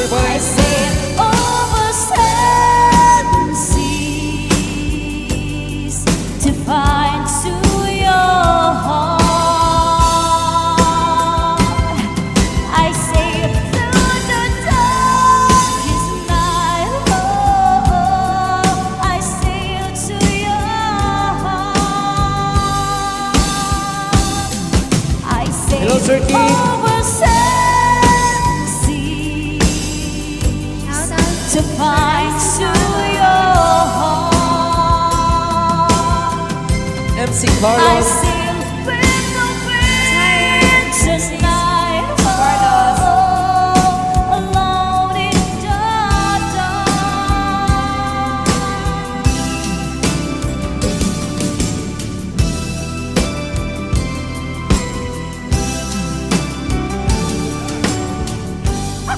everybody. I sail over seven seas to find to your heart. I sail through the darkest night. Oh, I sail to your heart. I sail Hello, Sir Keith. over seven seas to find to your heart. MC I Carlos. sail